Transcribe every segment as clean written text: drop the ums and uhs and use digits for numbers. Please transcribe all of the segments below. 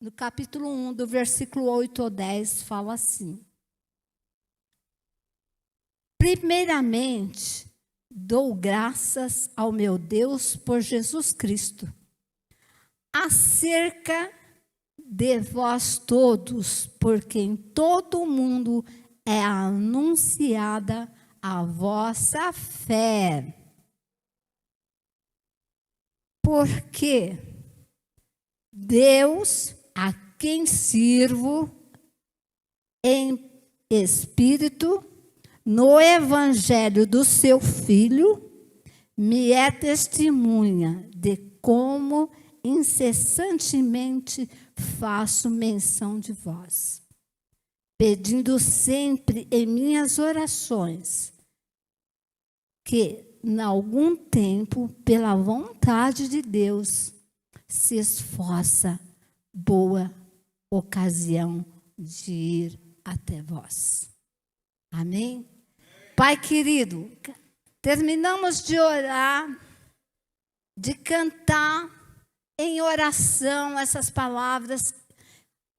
no capítulo 1, do versículo 8 ao 10, fala assim: primeiramente, dou graças ao meu Deus por Jesus Cristo, acerca de vós todos, porque em todo o mundo é anunciada a vossa fé. Porque Deus, a quem sirvo em espírito, no evangelho do seu Filho, me é testemunha de como incessantemente faço menção de vós, pedindo sempre em minhas orações que, em algum tempo, pela vontade de Deus, se esforça boa ocasião de ir até vós. Amém? Pai querido, terminamos de orar, de cantar em oração essas palavras.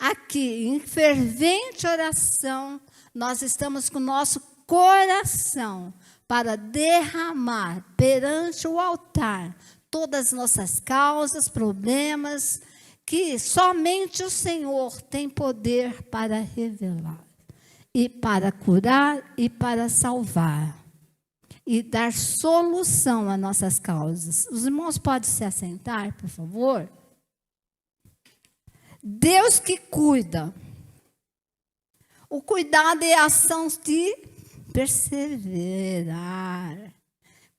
Aqui, em fervente oração, nós estamos com o nosso coração para derramar perante o altar todas as nossas causas, problemas, que somente o Senhor tem poder para revelar, e para curar e para salvar, e dar solução às nossas causas. Os irmãos podem se assentar, por favor? Deus que cuida. O cuidado é a ação de perseverar,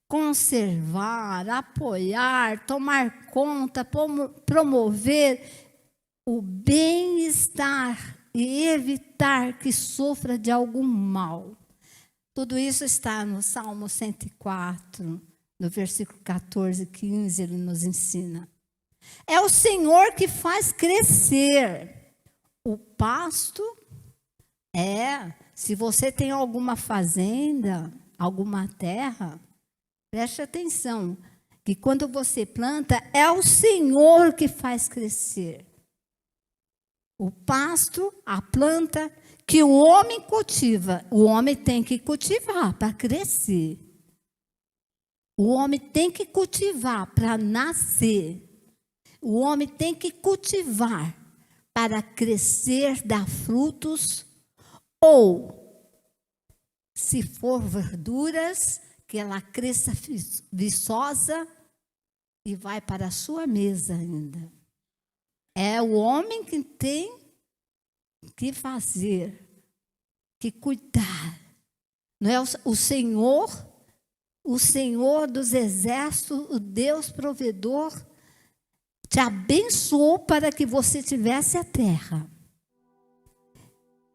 conservar, apoiar, tomar conta, promover o bem-estar e evitar que sofra de algum mal. Tudo isso está no Salmo 104, no versículo 14 e 15, ele nos ensina. É o Senhor que faz crescer o pasto. Se você tem alguma fazenda, alguma terra, preste atenção, que quando você planta, é o Senhor que faz crescer o pasto, a planta, que o homem cultiva. O homem tem que cultivar para crescer. O homem tem que cultivar para nascer. O homem tem que cultivar para crescer, dar frutos, ou, se for verduras, que ela cresça viçosa e vai para a sua mesa ainda. É o homem que tem que fazer, que cuidar. Não é o Senhor dos exércitos, o Deus provedor, te abençoou para que você tivesse a terra.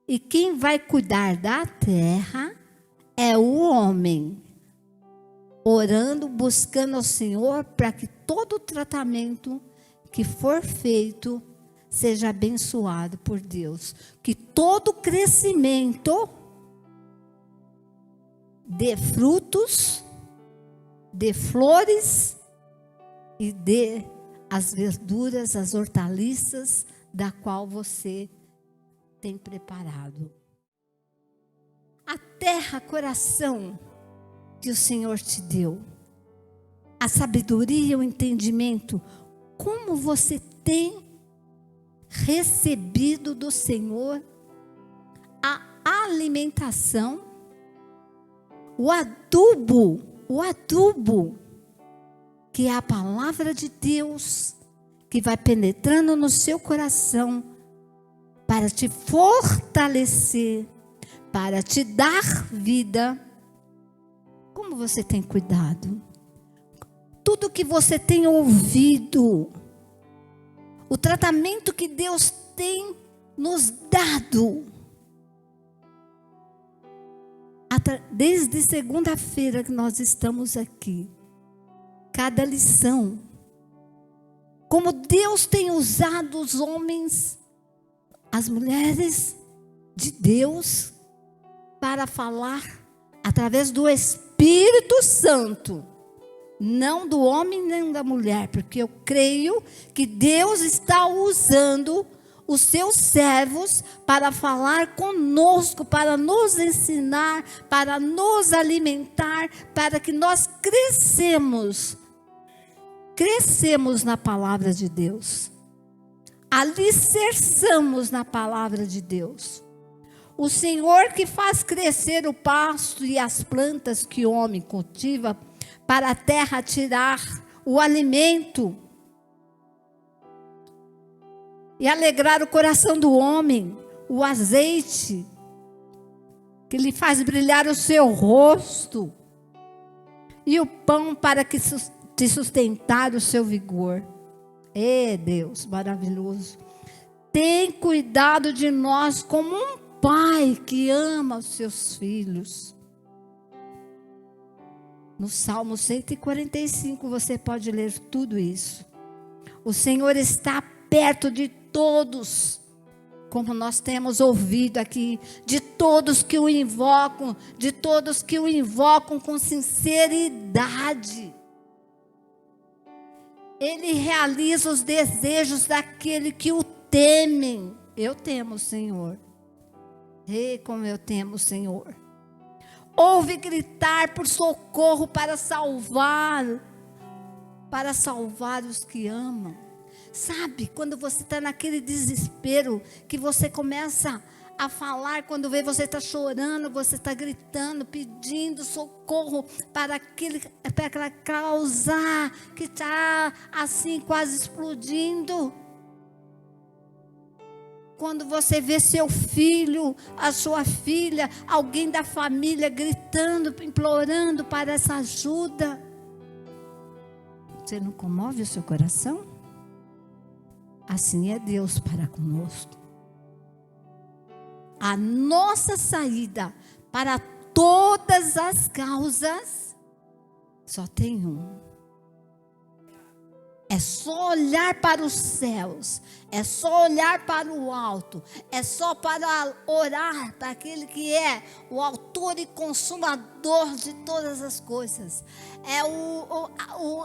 E quem vai cuidar da terra é o homem, orando, buscando ao Senhor para que todo o tratamento que for feito seja abençoado por Deus. Que todo crescimento dê frutos, dê flores e dê as verduras, as hortaliças da qual você tem preparado. A terra, coração que o Senhor te deu, a sabedoria, o entendimento, como você tem recebido do Senhor a alimentação, o adubo, que é a palavra de Deus, que vai penetrando no seu coração para te fortalecer, para te dar vida. Como você tem cuidado? Tudo que você tem ouvido, o tratamento que Deus tem nos dado. Desde segunda-feira que nós estamos aqui, cada lição, como Deus tem usado os homens, as mulheres de Deus, para falar através do Espírito Santo, não do homem nem da mulher, porque eu creio que Deus está usando os seus servos para falar conosco, para nos ensinar, para nos alimentar, para que nós crescemos na palavra de Deus. Alicerçamos na palavra de Deus. O Senhor que faz crescer o pasto e as plantas que o homem cultiva, para a terra tirar o alimento e alegrar o coração do homem, o azeite que lhe faz brilhar o seu rosto, e o pão para que te sustentar o seu vigor. Deus maravilhoso, tem cuidado de nós como um pai que ama os seus filhos. No Salmo 145 você pode ler tudo isso. O Senhor está perto de todos, como nós temos ouvido aqui, de todos que o invocam, com sinceridade. Ele realiza os desejos daquele que o temem. Eu temo o Senhor. Como eu temo o Senhor. Ouve gritar por socorro para salvar os que amam. Sabe, quando você está naquele desespero, que você começa a falar, quando vê você está chorando, você está gritando, pedindo socorro para aquela causa que está assim quase explodindo. Quando você vê seu filho, a sua filha, alguém da família gritando, implorando para essa ajuda, você não comove o seu coração? Assim é Deus para conosco. A nossa saída para todas as causas só tem um. É só olhar para os céus, é só olhar para o alto, é só para orar para aquele que é o autor e consumador de todas as coisas. É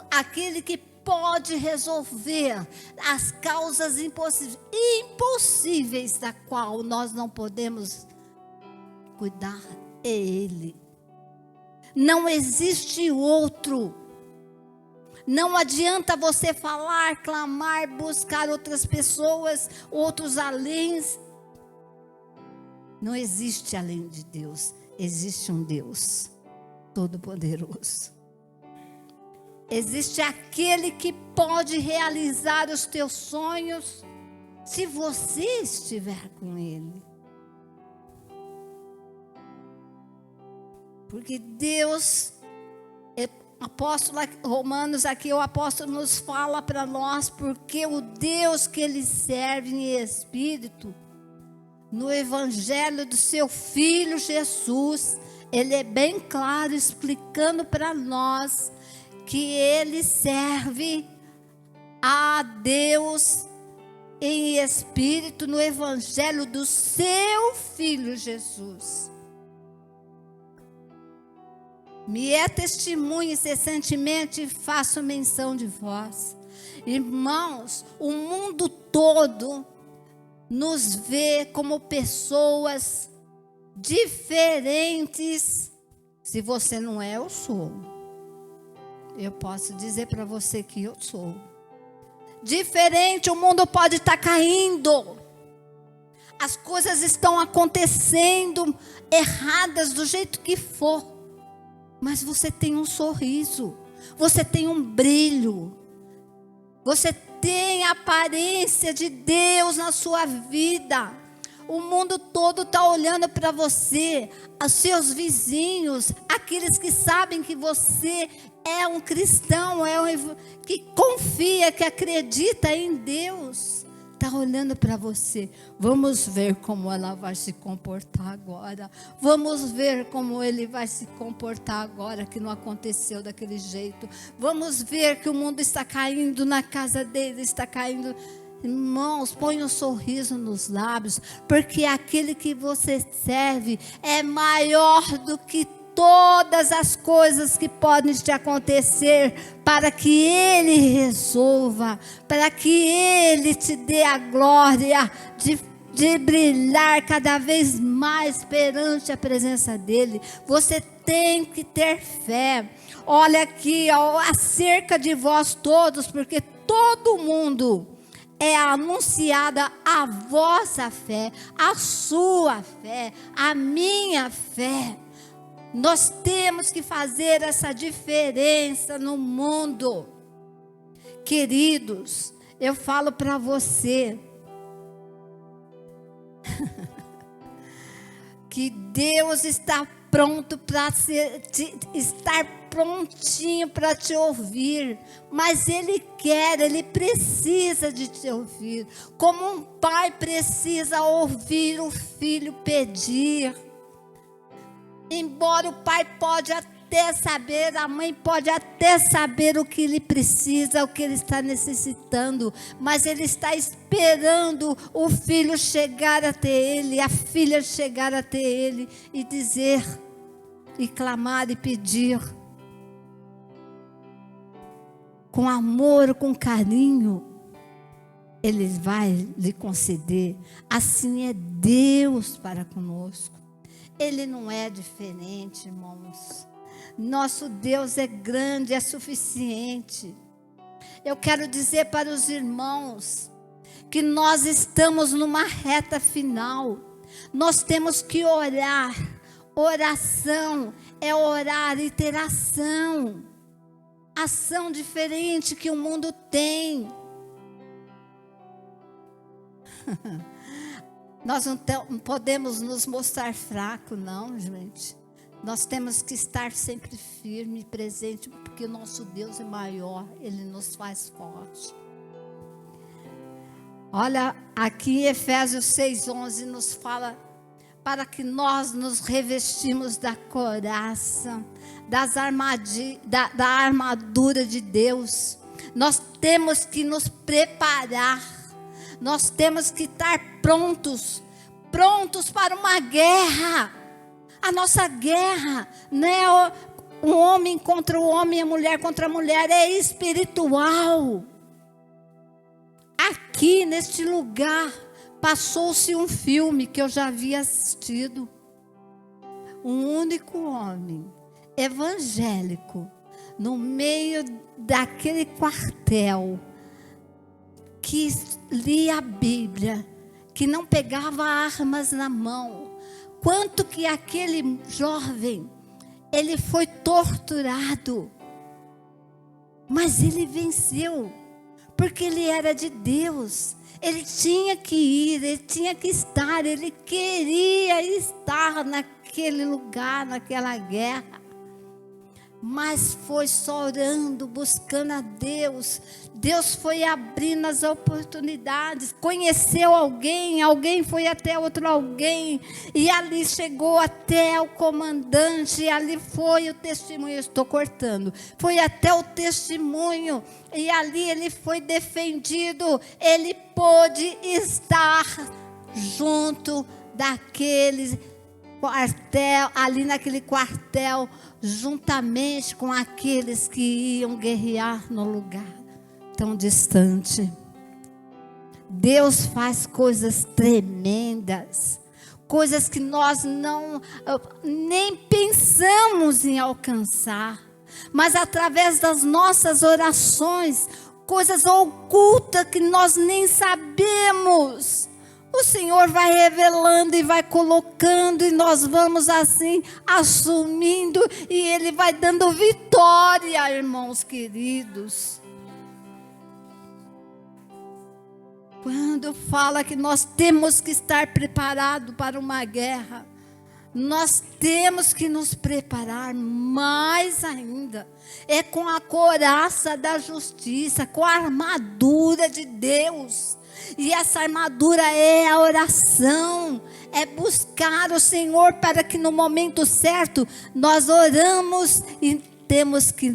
aquele que pode resolver as causas impossíveis da qual nós não podemos cuidar. É Ele. Não existe outro. Não adianta você falar, clamar, buscar outras pessoas, outros além. Não existe além de Deus. Existe um Deus Todo-Poderoso. Existe aquele que pode realizar os teus sonhos, se você estiver com Ele. Porque Deus, apóstolo Romanos aqui, o apóstolo nos fala para nós, porque o Deus que Ele serve em espírito, no evangelho do seu Filho Jesus, Ele é bem claro explicando para nós que Ele serve a Deus em espírito no evangelho do seu Filho Jesus. Me é testemunha incessantemente, faço menção de vós. Irmãos, o mundo todo nos vê como pessoas diferentes. Se você não é, eu sou. Eu posso dizer para você que eu sou. Diferente, o mundo pode estar caindo. As coisas estão acontecendo erradas do jeito que for. Mas você tem um sorriso. Você tem um brilho. Você tem a aparência de Deus na sua vida. O mundo todo está olhando para você, os seus vizinhos, aqueles que sabem que você é um cristão, que confia, que acredita em Deus. Está olhando para você. Vamos ver como ela vai se comportar agora. Vamos ver como ele vai se comportar agora, que não aconteceu daquele jeito. Vamos ver que o mundo está caindo na casa dele, está caindo. Irmãos, põe um sorriso nos lábios, porque aquele que você serve é maior do que todas as coisas que podem te acontecer, para que Ele resolva, para que Ele te dê a glória de brilhar cada vez mais perante a presença dEle. Você tem que ter fé. Olha aqui, ó, acerca de vós todos, porque todo mundo é anunciada a vossa fé, a sua fé, a minha fé. Nós temos que fazer essa diferença no mundo. Queridos, eu falo para você que Deus está pronto para estar prontinho para te ouvir, mas Ele quer, Ele precisa de te ouvir, como um pai precisa ouvir o filho pedir. Embora o pai pode até saber, a mãe pode até saber o que ele precisa, o que ele está necessitando, mas ele está esperando o filho chegar até ele, a filha chegar até ele e dizer, e clamar e pedir. Com amor, com carinho, Ele vai lhe conceder. Assim é Deus para conosco. Ele não é diferente, irmãos. Nosso Deus é grande, é suficiente. Eu quero dizer para os irmãos que nós estamos numa reta final. Nós temos que orar. Oração é orar e ter ação. Ação diferente que o mundo tem. Nós não podemos nos mostrar fracos, não, gente. Nós temos que estar sempre firme e presente, porque o nosso Deus é maior, Ele nos faz forte. Olha, aqui em Efésios 6:11 nos fala para que nós nos revestimos da couraça, da armadura de Deus. Nós temos que nos preparar. Nós temos que estar prontos para uma guerra. A nossa guerra não é o homem contra o homem, a mulher contra a mulher, é espiritual. Aqui neste lugar passou-se um filme que eu já havia assistido. Um único homem evangélico no meio daquele quartel, que lia a Bíblia, que não pegava armas na mão. Quanto que aquele jovem, ele foi torturado, mas ele venceu, porque ele era de Deus. Ele tinha que ir, ele tinha que estar, ele queria estar naquele lugar, naquela guerra. Mas foi só orando, buscando a Deus. Deus foi abrindo as oportunidades. Conheceu alguém, alguém foi até outro alguém. E ali chegou até o comandante. E ali foi o testemunho. Eu estou cortando. Foi até o testemunho. E ali ele foi defendido. Ele pôde estar junto daqueles quartel, ali naquele quartel, juntamente com aqueles que iam guerrear no lugar tão distante. Deus faz coisas tremendas, coisas que nós nem pensamos em alcançar, mas através das nossas orações, coisas ocultas que nós nem sabemos, o Senhor vai revelando e vai colocando, e nós vamos assim assumindo, e Ele vai dando vitória, irmãos queridos. Quando fala que nós temos que estar preparados para uma guerra, nós temos que nos preparar mais ainda. É com a couraça da justiça, com a armadura de Deus. E essa armadura é a oração, é buscar o Senhor para que no momento certo nós oramos e temos que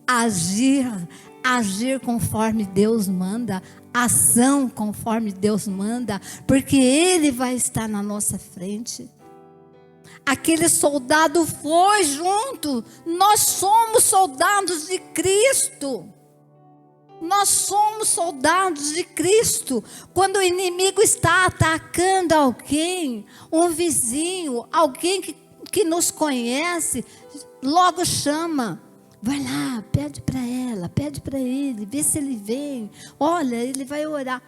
agir conforme Deus manda, ação conforme Deus manda, porque Ele vai estar na nossa frente. Aquele soldado foi junto. Nós somos soldados de Cristo. Nós somos soldados de Cristo. Quando o inimigo está atacando alguém, um vizinho, alguém que nos conhece, logo chama. Vai lá, pede para ela, pede para ele, vê se ele vem. Olha, ele vai orar.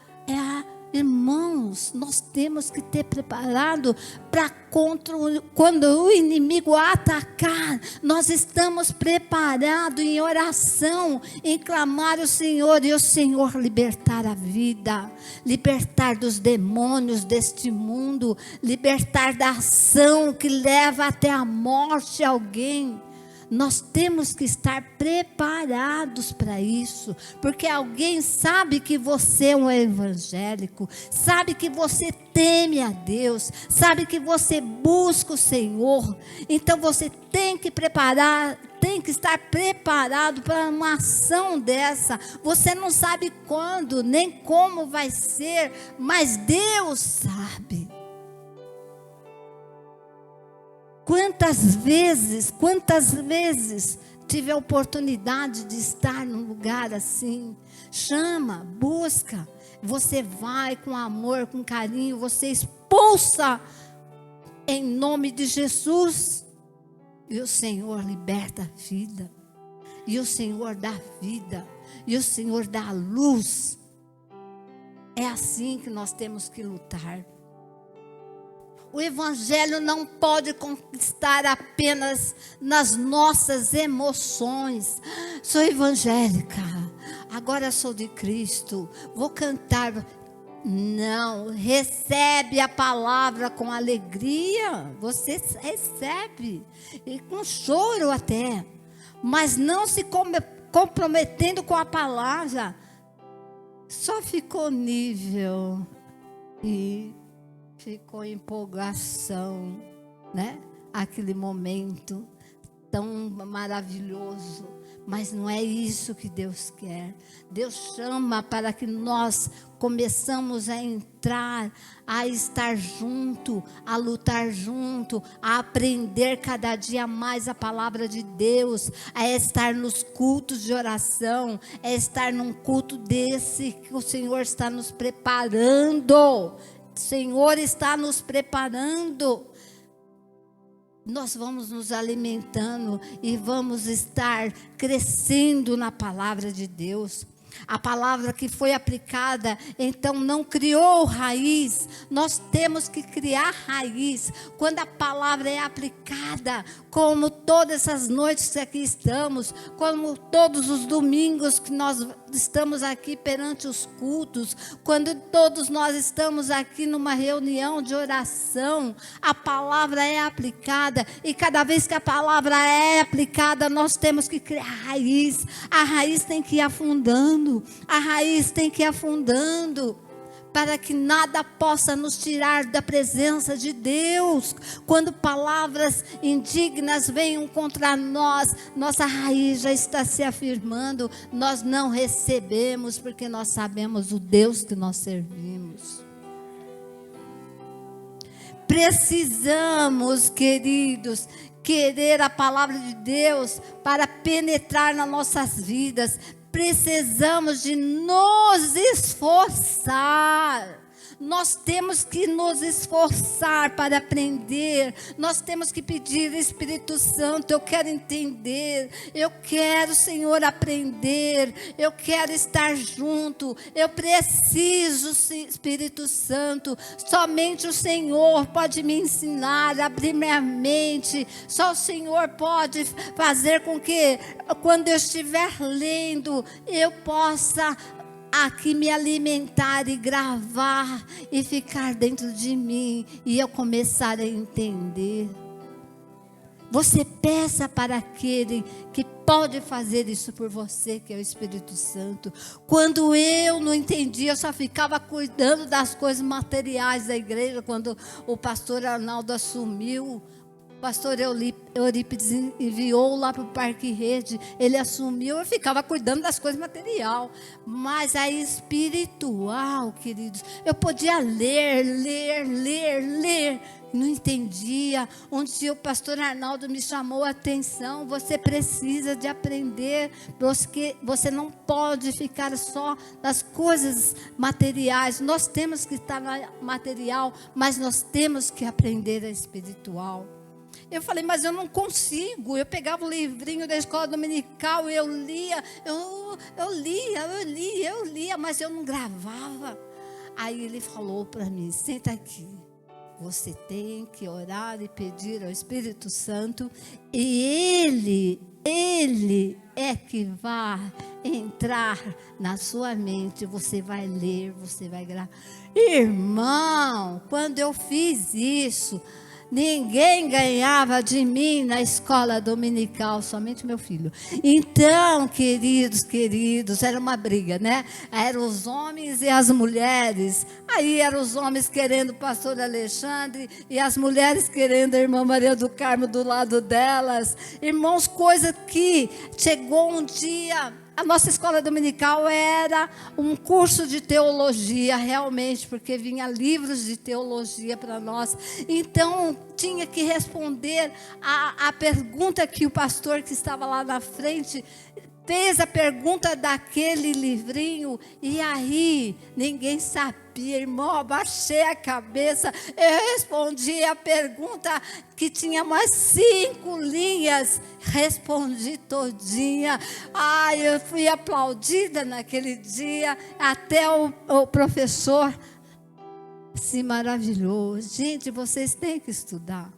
Irmãos, nós temos que ter preparado para quando o inimigo atacar, nós estamos preparados em oração, em clamar ao Senhor e o Senhor libertar a vida, libertar dos demônios deste mundo, libertar da ação que leva até a morte alguém. Nós temos que estar preparados para isso, porque alguém sabe que você é um evangélico, sabe que você teme a Deus, sabe que você busca o Senhor, então você tem que estar preparado para uma ação dessa. Você não sabe quando, nem como vai ser, mas Deus sabe. Quantas vezes tive a oportunidade de estar num lugar assim. Chama, busca, você vai com amor, com carinho, você expulsa em nome de Jesus. E o Senhor liberta a vida, e o Senhor dá vida, e o Senhor dá luz. É assim que nós temos que lutar. O evangelho não pode conquistar apenas nas nossas emoções. Sou evangélica, agora sou de Cristo, vou cantar. Não, recebe a palavra com alegria. Você recebe, e com choro até, mas não se comprometendo com a palavra. Só ficou nível e ficou em empolgação, né? Aquele momento tão maravilhoso, mas não é isso que Deus quer. Deus chama para que nós começamos a entrar, a estar junto, a lutar junto, a aprender cada dia mais a palavra de Deus, a estar nos cultos de oração, a estar num culto desse que o Senhor está nos preparando. O Senhor está nos preparando. Nós vamos nos alimentando e vamos estar crescendo na palavra de Deus. A palavra que foi aplicada, então não criou raiz. Nós temos que criar raiz. Quando a palavra é aplicada, como todas essas noites que aqui estamos, como todos os domingos que nós estamos aqui perante os cultos, quando todos nós estamos aqui numa reunião de oração, a palavra é aplicada, e cada vez que a palavra é aplicada, nós temos que criar raiz. A raiz tem que ir afundando, a raiz tem que ir afundando, para que nada possa nos tirar da presença de Deus. Quando palavras indignas venham contra nós, nossa raiz já está se afirmando, nós não recebemos, porque nós sabemos o Deus que nós servimos. Precisamos, queridos, querer a palavra de Deus para penetrar nas nossas vidas. Precisamos de nos esforçar. Nós temos que nos esforçar para aprender. Nós temos que pedir, Espírito Santo, eu quero entender. Eu quero, Senhor, aprender. Eu quero estar junto. Eu preciso, Espírito Santo. Somente o Senhor pode me ensinar, abrir minha mente. Só o Senhor pode fazer com que, quando eu estiver lendo, eu possa aqui me alimentar e gravar e ficar dentro de mim, e eu começar a entender. Você peça para aquele que pode fazer isso por você, que é o Espírito Santo. Quando eu não entendia, eu só ficava cuidando das coisas materiais da igreja. Quando o pastor Arnaldo assumiu, o pastor Eurípides enviou lá para o Parque Rede, ele assumiu, eu ficava cuidando das coisas materiais, mas a espiritual, queridos, eu podia ler, não entendia. Um dia o pastor Arnaldo me chamou a atenção: você precisa de aprender, você não pode ficar só nas coisas materiais. Nós temos que estar no material, mas nós temos que aprender a espiritual. Eu falei, mas eu não consigo. Eu pegava o livrinho da escola dominical, eu lia, mas eu não gravava. Aí ele falou para mim: senta aqui. Você tem que orar e pedir ao Espírito Santo, e Ele é que vai entrar na sua mente. Você vai ler, você vai gravar. Irmão, quando eu fiz isso, ninguém ganhava de mim na escola dominical, somente meu filho. Então, queridos, era uma briga, né? Eram os homens e as mulheres. Aí eram os homens querendo o pastor Alexandre e as mulheres querendo a irmã Maria do Carmo do lado delas. Irmãos, coisa que chegou um dia. A nossa escola dominical era um curso de teologia, realmente, porque vinha livros de teologia para nós. Então, tinha que responder a pergunta que o pastor que estava lá na frente fez, a pergunta daquele livrinho. E aí, ninguém sabia, irmão, abaixei a cabeça. Eu respondi a pergunta que tinha mais 5 linhas. Respondi todinha. Eu fui aplaudida naquele dia. Até o professor se maravilhou. Gente, vocês têm que estudar.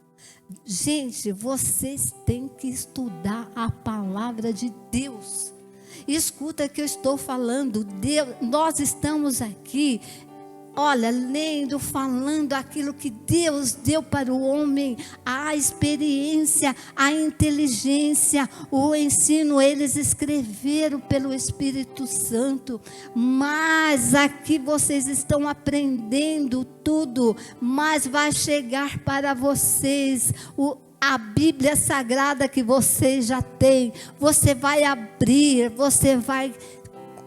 Gente, vocês têm que estudar a palavra de Deus. Escuta que eu estou falando. Nós estamos aqui, olha, lendo, falando aquilo que Deus deu para o homem, a experiência, a inteligência, o ensino, eles escreveram pelo Espírito Santo. Mas aqui vocês estão aprendendo tudo, mas vai chegar para vocês a Bíblia Sagrada que vocês já têm. Você vai abrir, você vai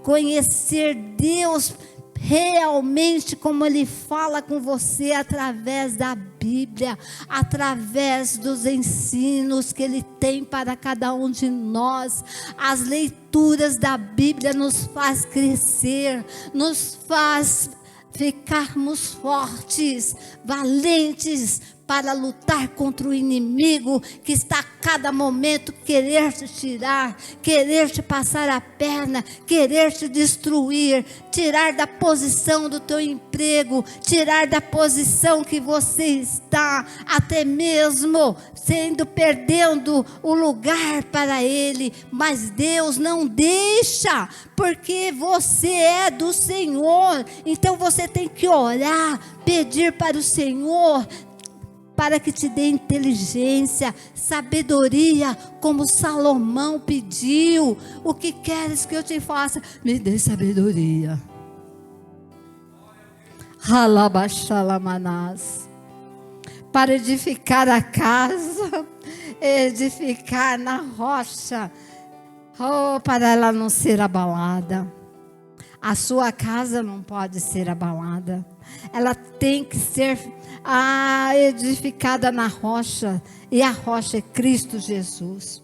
conhecer Deus realmente como Ele fala com você através da Bíblia, através dos ensinos que Ele tem para cada um de nós. As leituras da Bíblia nos faz crescer, nos faz ficarmos fortes, valentes, para lutar contra o inimigo que está a cada momento querer te tirar, querer te passar a perna, querer te destruir, tirar da posição do teu emprego, tirar da posição que você está, até mesmo perdendo o lugar para Ele. Mas Deus não deixa, porque você é do Senhor. Então você tem que orar, pedir para o Senhor, para que te dê inteligência, sabedoria, como Salomão pediu. O que queres que eu te faça? Me dê sabedoria. Ralabaxalamanás. Para edificar a casa, edificar na rocha, para ela não ser abalada. A sua casa não pode ser abalada. Ela tem que ser edificada na rocha. E a rocha é Cristo Jesus.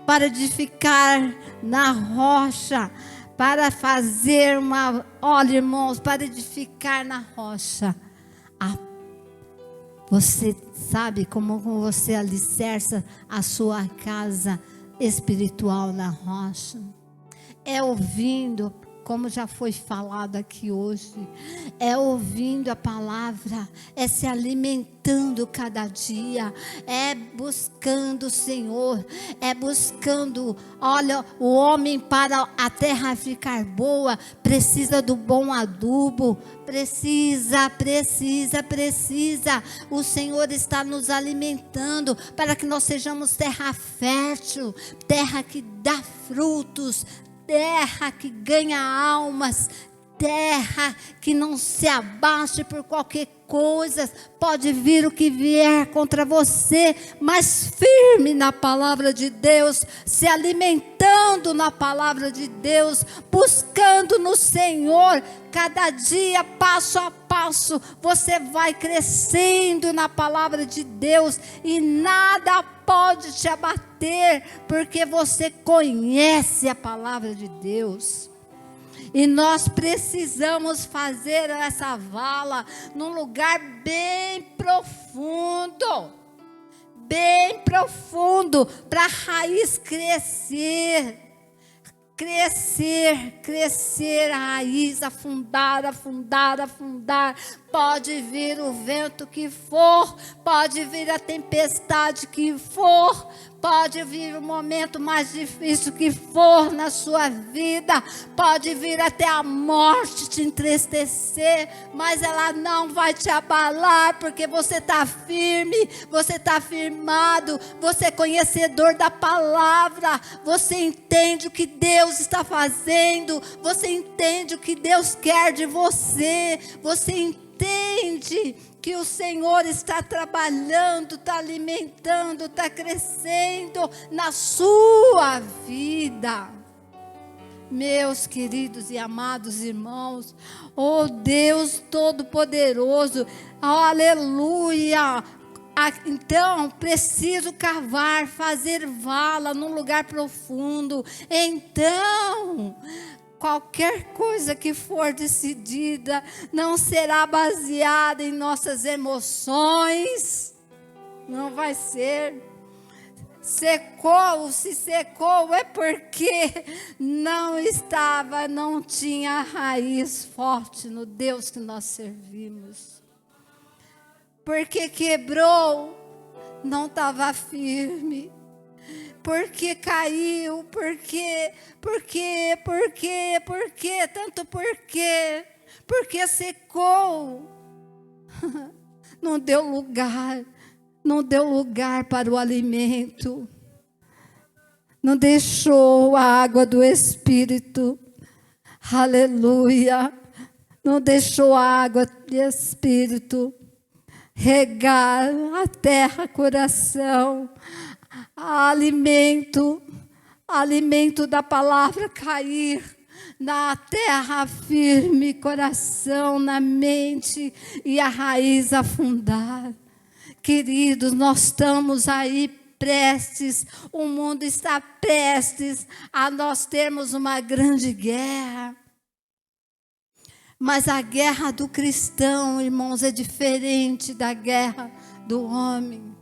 Para edificar na rocha, para fazer olha, irmãos, para edificar na rocha, você sabe como você alicerça a sua casa espiritual na rocha? É ouvindo, como já foi falado aqui hoje, é ouvindo a palavra, é se alimentando cada dia, é buscando o Senhor, é buscando. Olha, o homem, para a terra ficar boa, precisa do bom adubo, precisa. O Senhor está nos alimentando para que nós sejamos terra fértil, terra que dá frutos, terra que ganha almas, terra que não se abate por qualquer coisa. Pode vir o que vier contra você, mas firme na palavra de Deus, se alimentando na palavra de Deus, buscando no Senhor. Cada dia, passo a passo, você vai crescendo na palavra de Deus e nada pode te abater, porque você conhece a palavra de Deus. E nós precisamos fazer essa vala num lugar bem profundo, para a raiz crescer, a raiz, afundar. Pode vir o vento que for, pode vir a tempestade que for, pode vir o momento mais difícil que for na sua vida, pode vir até a morte te entristecer, mas ela não vai te abalar, porque você está firme, você está firmado, você é conhecedor da palavra, você entende o que Deus está fazendo, você entende o que Deus quer de você, você entende que o Senhor está trabalhando, está alimentando, está crescendo na sua vida. Meus queridos e amados irmãos, oh Deus Todo-Poderoso, oh, aleluia. Então, preciso cavar, fazer vala num lugar profundo. Então, qualquer coisa que for decidida não será baseada em nossas emoções. Não vai ser. Se secou é porque não tinha raiz forte no Deus que nós servimos. Porque quebrou, não estava firme. Porque caiu, porque, tanto porque secou, não deu lugar para o alimento, não deixou a água do Espírito, aleluia, não deixou a água do Espírito regar a terra, coração, alimento da palavra cair na terra firme, coração, na mente, e a raiz afundar. Queridos, nós estamos aí prestes, o mundo está prestes a nós termos uma grande guerra. Mas a guerra do cristão, irmãos, é diferente da guerra do homem.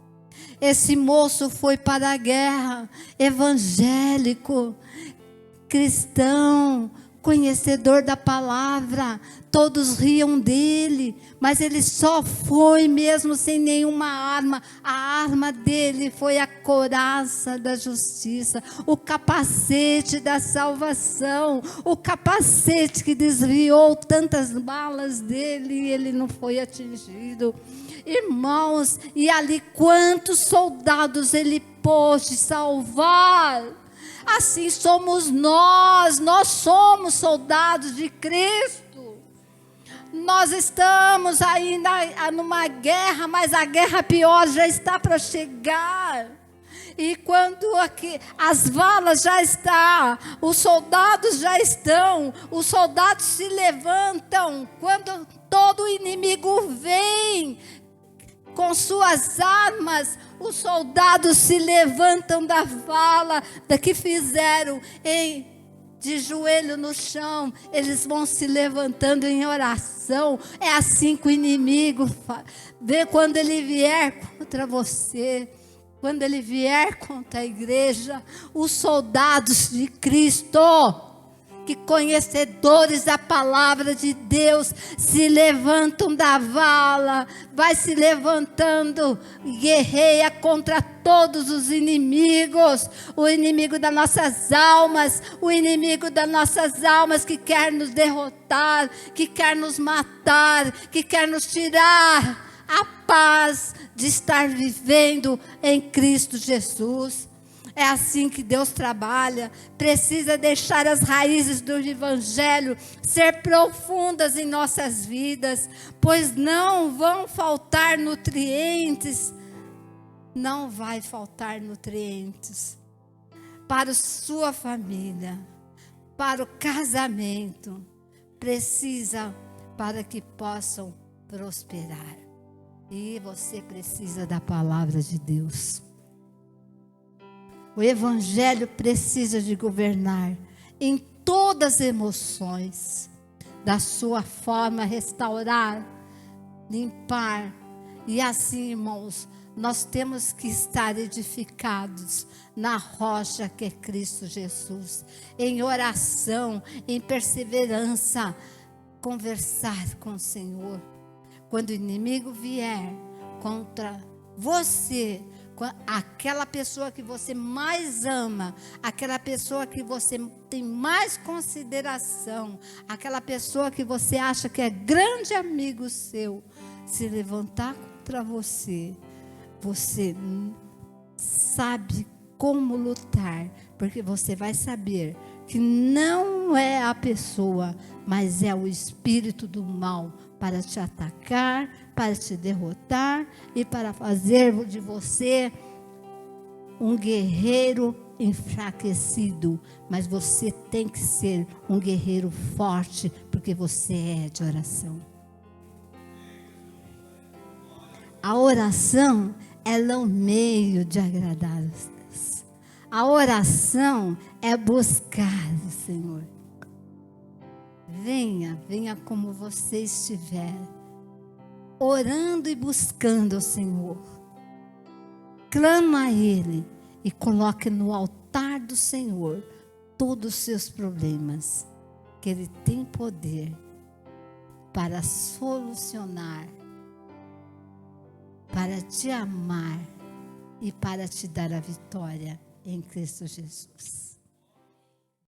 Esse moço foi para a guerra, evangélico, cristão, conhecedor da palavra, todos riam dele, mas ele só foi mesmo sem nenhuma arma. A arma dele foi a couraça da justiça, o capacete da salvação, o capacete que desviou tantas balas dele e ele não foi atingido. Irmãos, e ali quantos soldados ele pôde salvar? Assim somos nós somos soldados de Cristo. Nós estamos ainda numa guerra, mas a guerra pior já está para chegar. E quando aqui as valas já estão, os soldados já estão, os soldados se levantam, quando todo inimigo vem com suas armas, os soldados se levantam da vala que fizeram de joelho no chão, eles vão se levantando em oração. É assim que o inimigo vê quando ele vier contra você, quando ele vier contra a igreja. Os soldados de Cristo, que conhecedores da palavra de Deus, se levantam da vala, vai se levantando, guerreia contra todos os inimigos, o inimigo das nossas almas, que quer nos derrotar, que quer nos matar, que quer nos tirar a paz de estar vivendo em Cristo Jesus. É assim que Deus trabalha. Precisa deixar as raízes do Evangelho ser profundas em nossas vidas, pois não vão faltar nutrientes. Não vai faltar nutrientes para a sua família, para o casamento. Precisa para que possam prosperar. E você precisa da palavra de Deus. O Evangelho precisa de governar em todas as emoções, da sua forma, restaurar, limpar. E assim, irmãos, nós temos que estar edificados na rocha que é Cristo Jesus, em oração, em perseverança, conversar com o Senhor. Quando o inimigo vier contra você, aquela pessoa que você mais ama, aquela pessoa que você tem mais consideração, aquela pessoa que você acha que é grande amigo seu, se levantar contra você, você sabe como lutar, porque você vai saber que não é a pessoa, mas é o espírito do mal para te atacar, para te derrotar e para fazer de você um guerreiro enfraquecido. Mas você tem que ser um guerreiro forte, porque você é de oração. A oração, ela é o meio de agradar a Deus. A oração é buscar o Senhor. Venha como você estiver, orando e buscando o Senhor. Clama a Ele e coloque no altar do Senhor todos os seus problemas, que Ele tem poder para solucionar, para te amar e para te dar a vitória em Cristo Jesus.